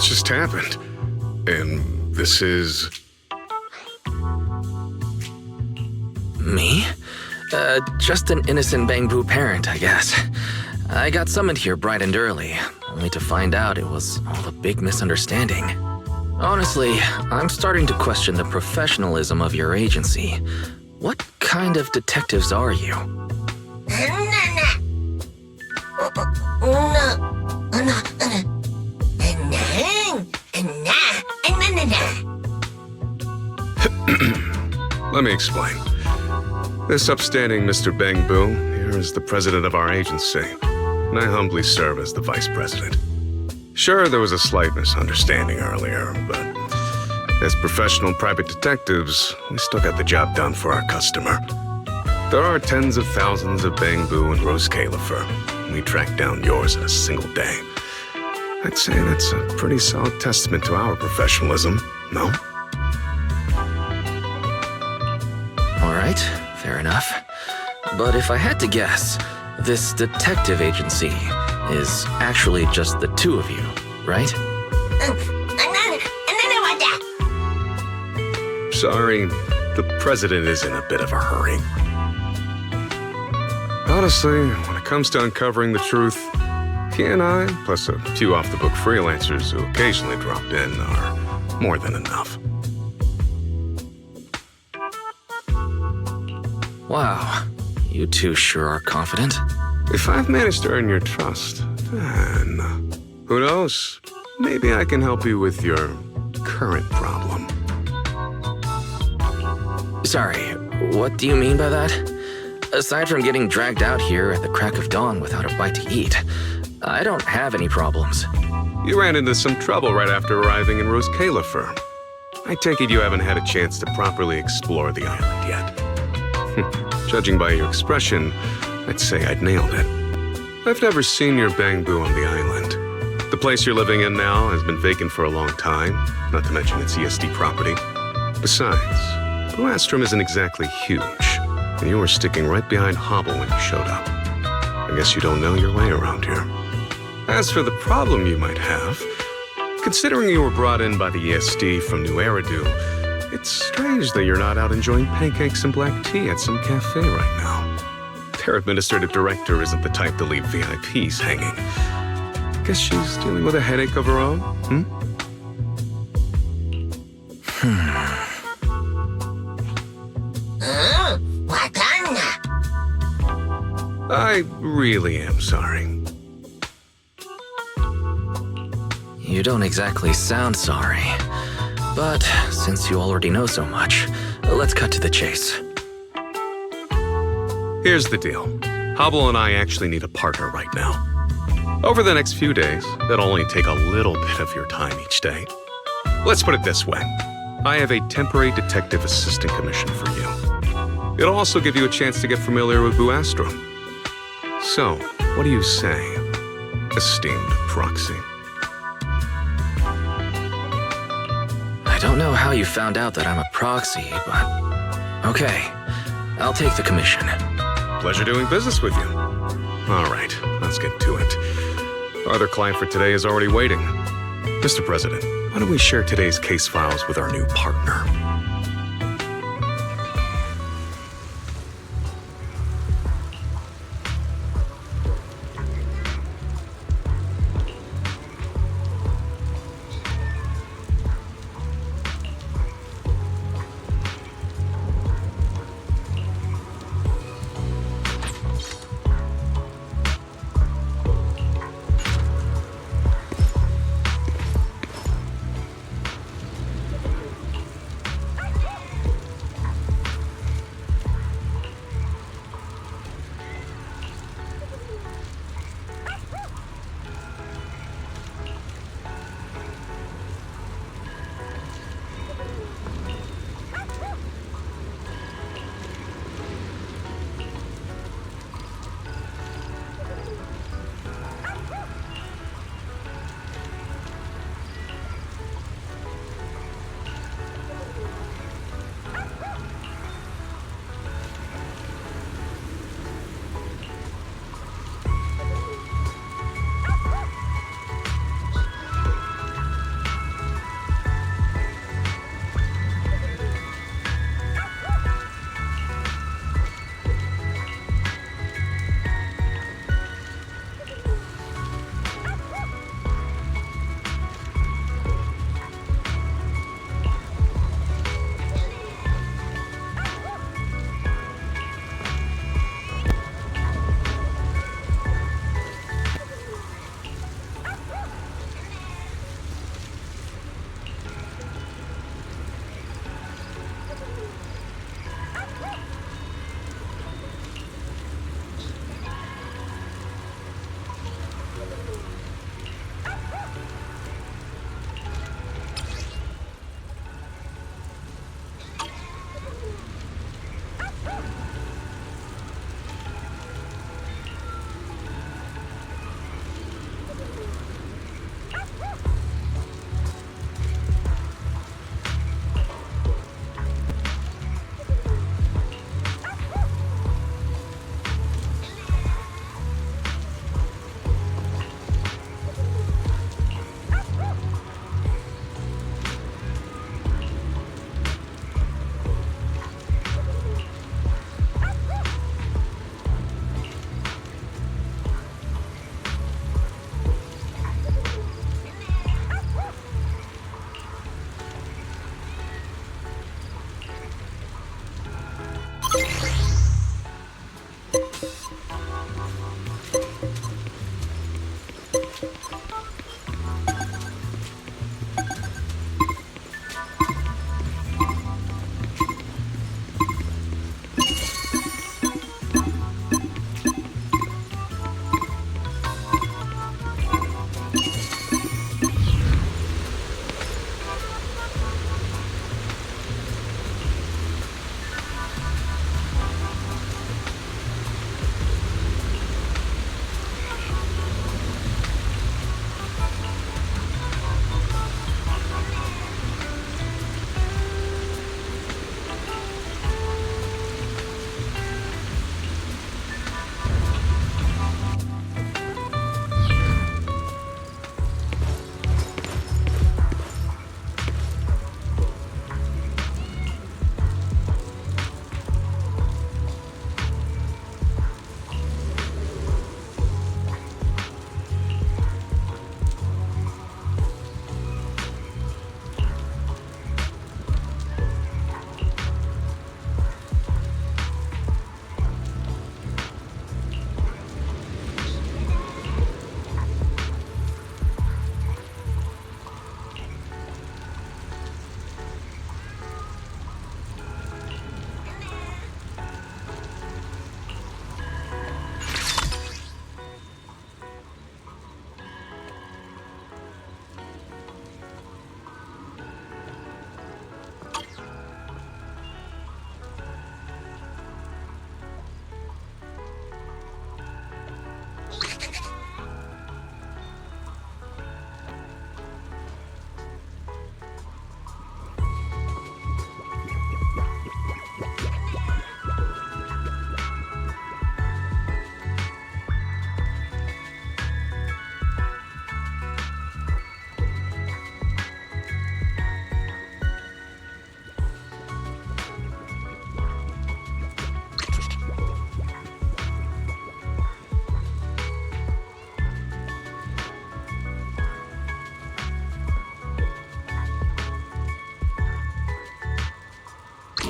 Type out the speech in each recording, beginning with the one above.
What's just happened? And this is... Me? Just an innocent Bangbu parent, I guess. I got summoned here bright and early, only to find out it was all a big misunderstanding. Honestly, I'm starting to question the professionalism of your agency. What kind of detectives are you? Let me explain. This upstanding Mr. Bangbu here is the president of our agency, and I humbly serve as the vice president. Sure, there was a slight misunderstanding earlier, but as professional private detectives, we still got the job done for our customer. There are tens of thousands of Bangbu and Rose Califer. We tracked down yours in a single day. I'd say that's a pretty solid testament to our professionalism, no? All right, fair enough. But if I had to guess, this detective agency is actually just the two of you, right? Sorry, the president is in a bit of a hurry. Honestly, when it comes to uncovering the truth, he and I, plus a few off-the-book freelancers who occasionally drop in, are more than enough. Wow, you two sure are confident. If I've managed to earn your trust, then who knows? Maybe I can help you with your current problem. Sorry, what do you mean by that? Aside from getting dragged out here at the crack of dawn without a bite to eat, I don't have any problems. You ran into some trouble right after arriving in Rose Califer. I take it you haven't had a chance to properly explore the island yet. Judging by your expression, I'd say I'd nailed it. I've never seen your Bangbu on the island. The place you're living in now has been vacant for a long time, not to mention it's ESD property. Besides, Blastrom isn't exactly huge, and you were sticking right behind Hobble when you showed up. I guess you don't know your way around here. As for the problem you might have, considering you were brought in by the ESD from New Eridu, it's strange that you're not out enjoying pancakes and black tea at some cafe right now. Their administrative director isn't the type to leave VIPs hanging. Guess she's dealing with a headache of her own, I really am sorry. You don't exactly sound sorry. But since you already know so much, let's cut to the chase. Here's the deal. Hobble and I actually need a partner right now. Over the next few days, that'll only take a little bit of your time each day. Let's put it this way. I have a temporary detective assistant commission for you. It'll also give you a chance to get familiar with Blastrom. So, what do you say, esteemed proxy? I don't know how you found out that I'm a proxy, but okay. I'll take the commission. Pleasure doing business with you. All right, let's get to it. Our other client for today is already waiting. Mr. President, why don't we share today's case files with our new partner?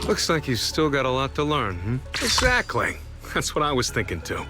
Looks like you've still got a lot to learn, hmm? Exactly. That's what I was thinking too.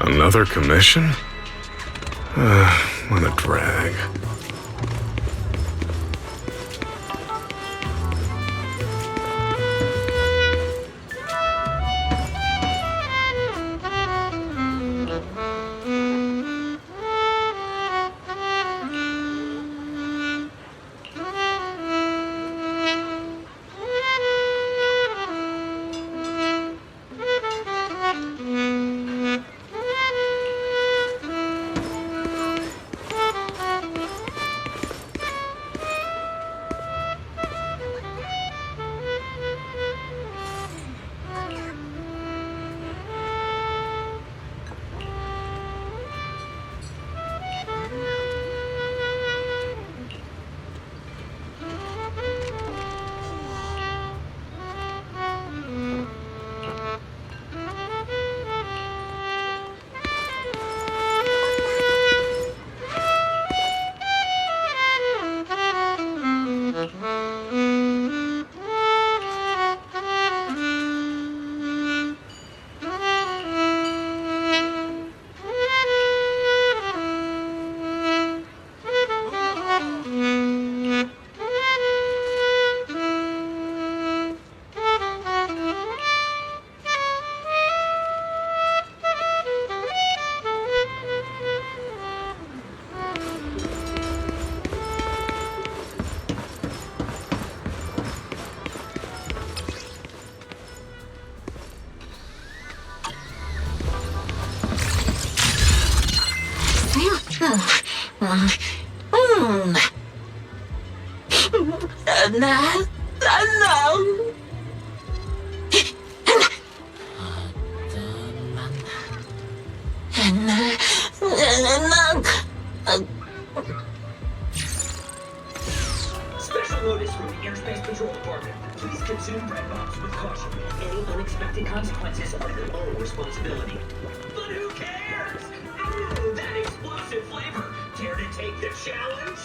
Another commission? What a drag. Special notice from the Airspace Patrol Department. Please consume bread bombs with caution. Any unexpected consequences are your own responsibility. But who cares? That explosive flavor. Dare to take the challenge?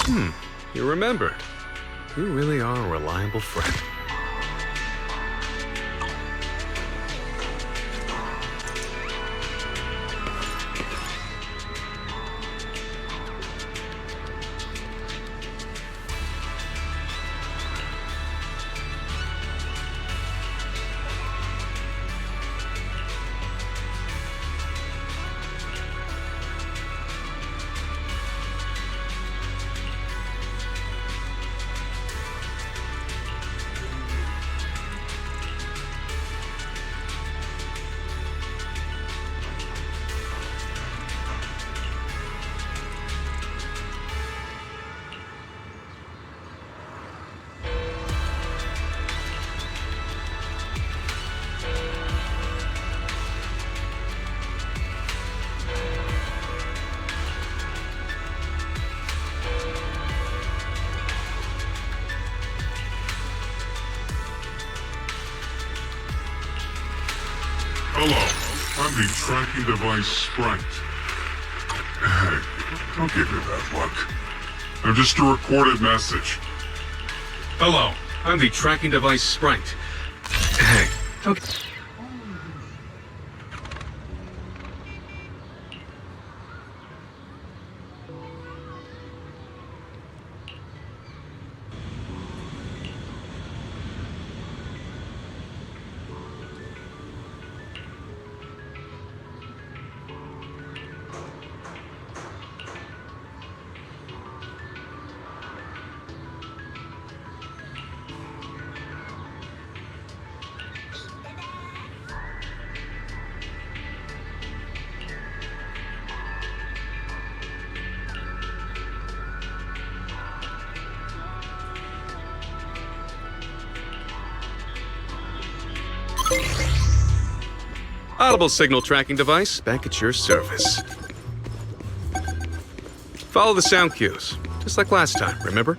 You remembered. You really are a reliable friend. Hello, I'm the tracking device Sprite. Hey, don't give me that look. I'm just a recorded message. Hello, I'm the tracking device Sprite. Hey, okay. Audible signal tracking device back at your service. Follow the sound cues, just like last time, remember?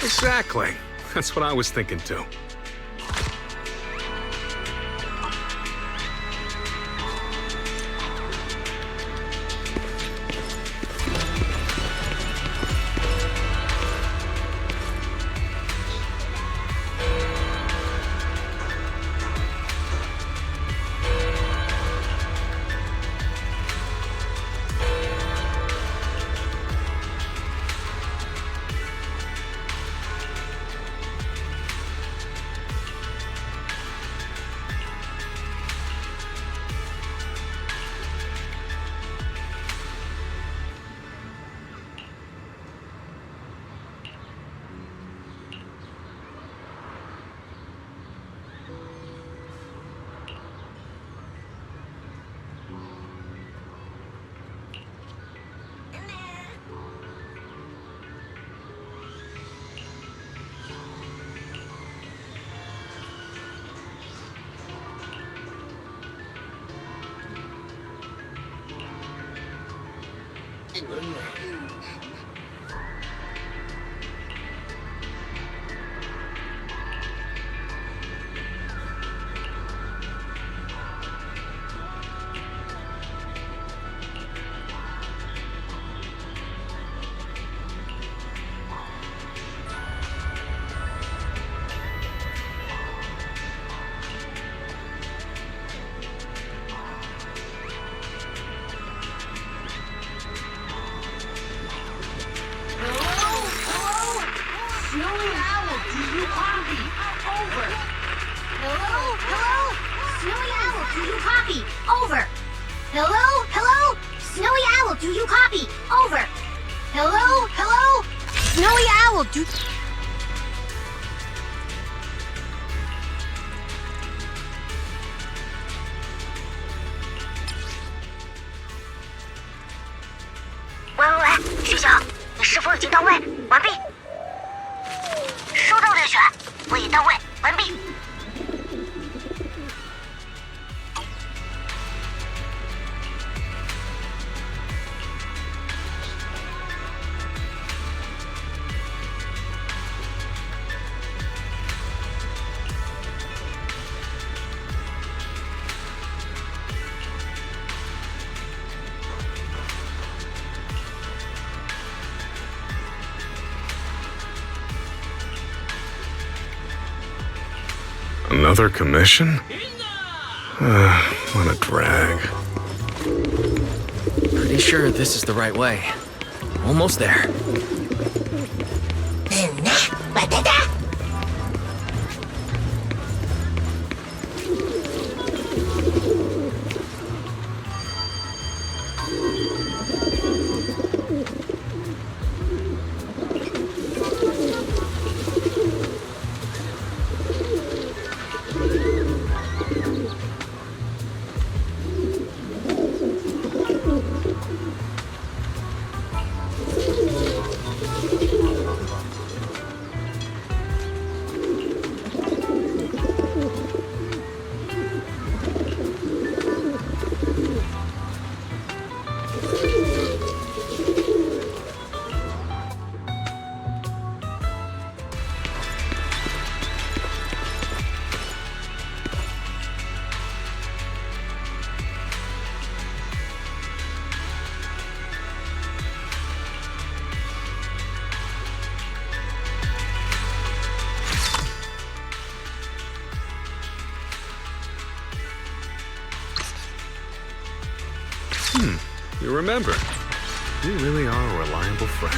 Exactly. That's what I was thinking too. Snowy Owl, do you copy? Over. Hello? Hello? Snowy Owl, do you copy? Over. Hello? Hello? Snowy Owl, do you copy? Over. Hello? Hello? Snowy Owl, do...喂，徐小，你是否已经到位？完毕。收到猎犬，我已到位，完毕。Another commission? What a drag. Pretty sure this is the right way. Almost there. You remember. You really are a reliable friend.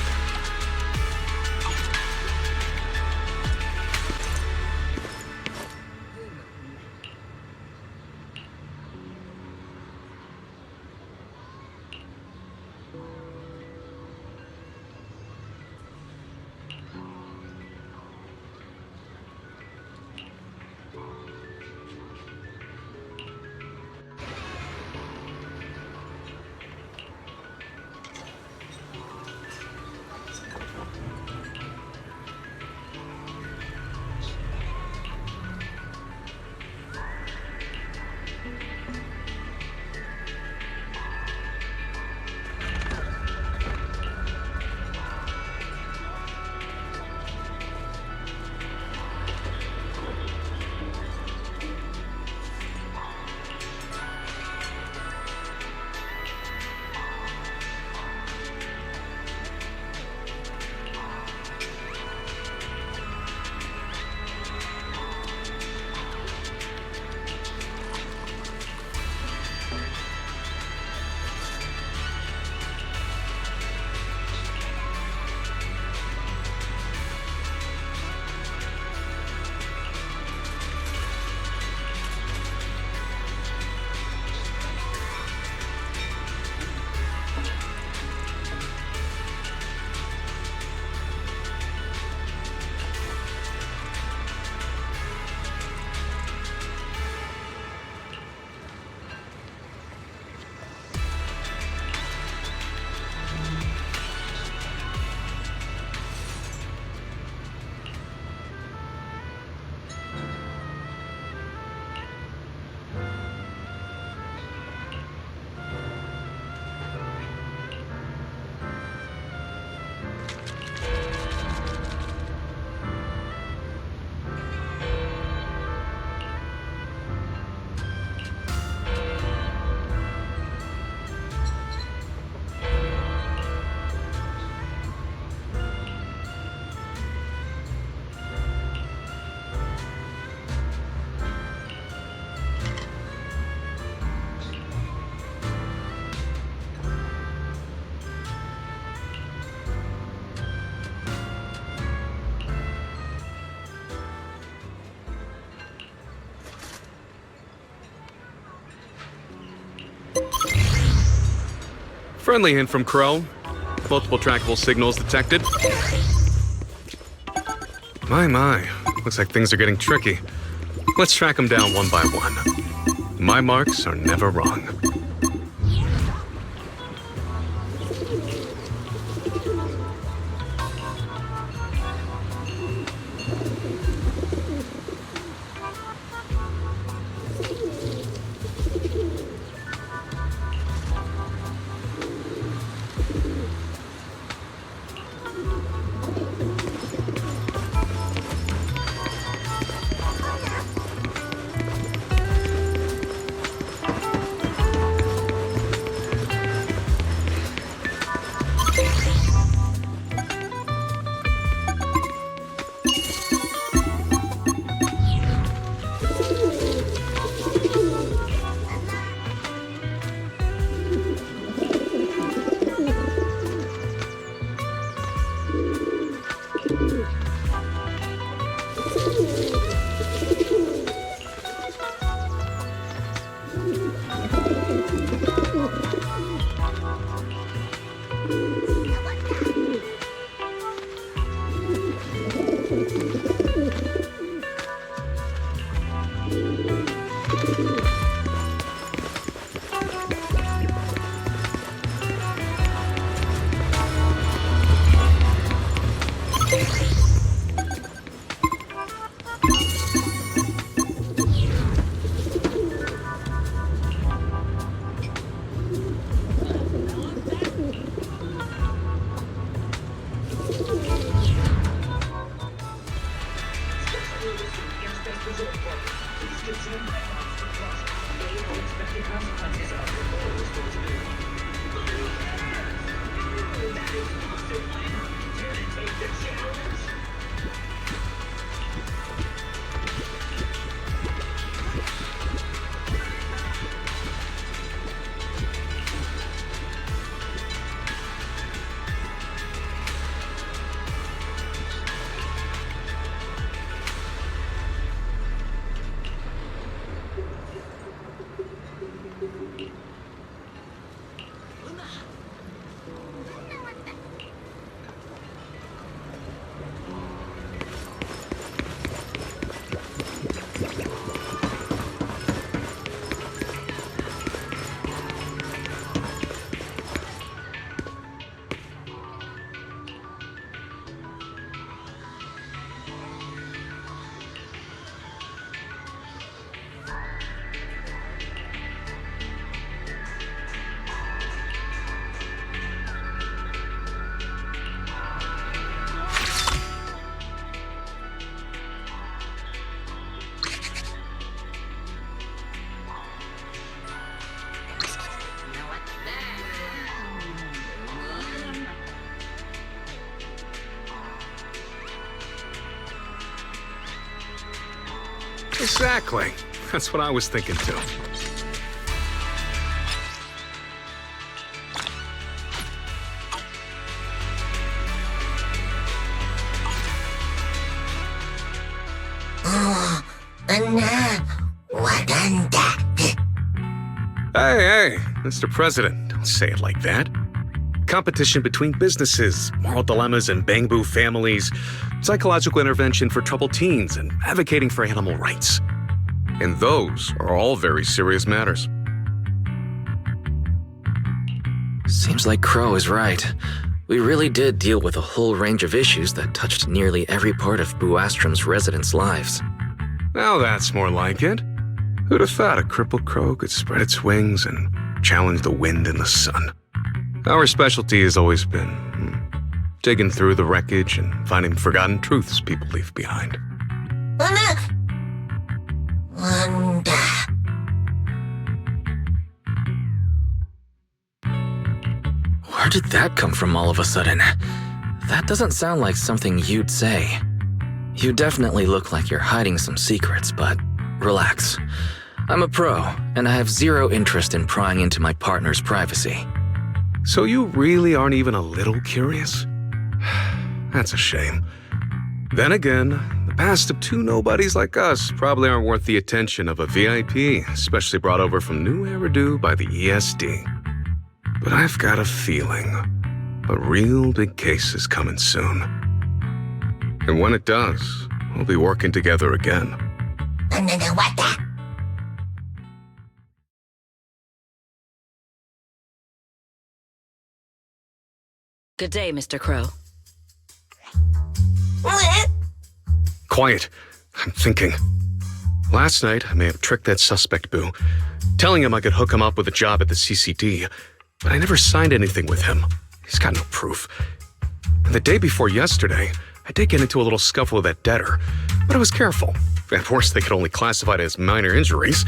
Friendly hint from Crow. Multiple trackable signals detected. My. Looks like things are getting tricky. Let's track them down one by one. My marks are never wrong. Exactly. That's what I was thinking too. Hey, Mr. President, don't say it like that. Competition between businesses, moral dilemmas and Bangbu families, psychological intervention for troubled teens, and advocating for animal rights. And those are all very serious matters. Seems like Crow is right. We really did deal with a whole range of issues that touched nearly every part of Buastrom's residents' lives. Now that's more like it. Who'd have thought a crippled crow could spread its wings and challenge the wind and the sun? Our specialty has always been digging through the wreckage and finding forgotten truths people leave behind. Where did that come from all of a sudden? That doesn't sound like something you'd say. You definitely look like you're hiding some secrets, but relax. I'm a pro, and I have zero interest in prying into my partner's privacy. So you really aren't even a little curious? That's a shame. Then again, the past of two nobodies like us probably aren't worth the attention of a VIP, especially brought over from New Eridu by the ESD. But I've got a feeling a real big case is coming soon. And when it does, we'll be working together again. What the? Good day, Mr. Crow. Quiet. I'm thinking. Last night, I may have tricked that suspect Boo, telling him I could hook him up with a job at the CCD, but I never signed anything with him. He's got no proof. And the day before yesterday, I did get into a little scuffle with that debtor, but I was careful. At worst, they could only classify it as minor injuries.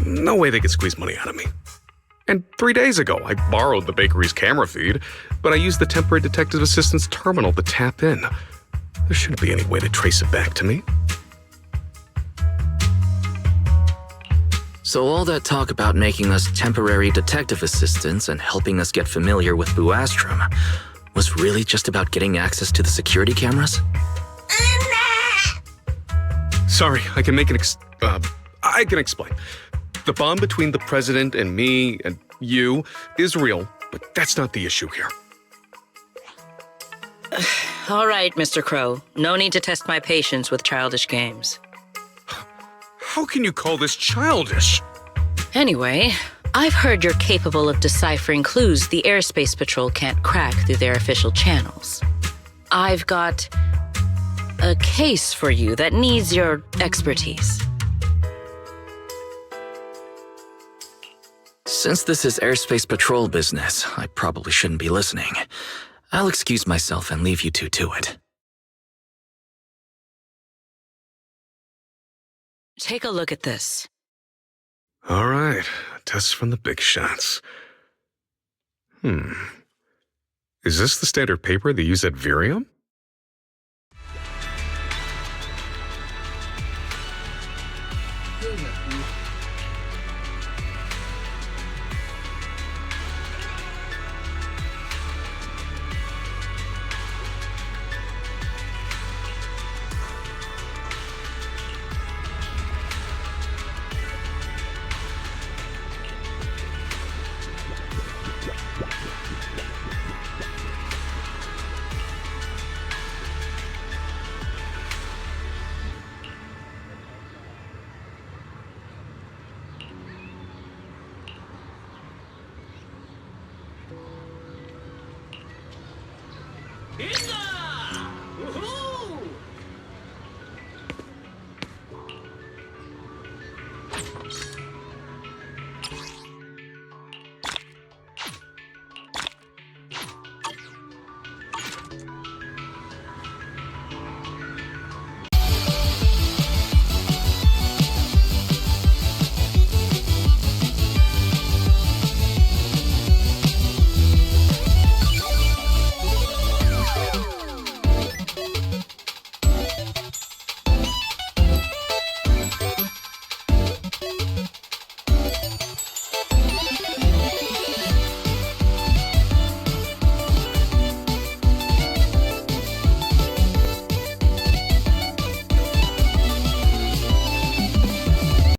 No way they could squeeze money out of me. And 3 days ago, I borrowed the bakery's camera feed, but I used the temporary detective assistant's terminal to tap in. There shouldn't be any way to trace it back to me. So all that talk about making us temporary detective assistants and helping us get familiar with Buastrom was really just about getting access to the security cameras? Sorry, I can make I can explain. The bond between the president and me and you is real, but that's not the issue here. All right, Mr. Crow. No need to test my patience with childish games. How can you call this childish? Anyway, I've heard you're capable of deciphering clues the Airspace Patrol can't crack through their official channels. I've got a case for you that needs your expertise. Since this is Airspace Patrol business, I probably shouldn't be listening. I'll excuse myself and leave you two to it. Take a look at this. All right, a test from the big shots. Is this the standard paper they use at Virium?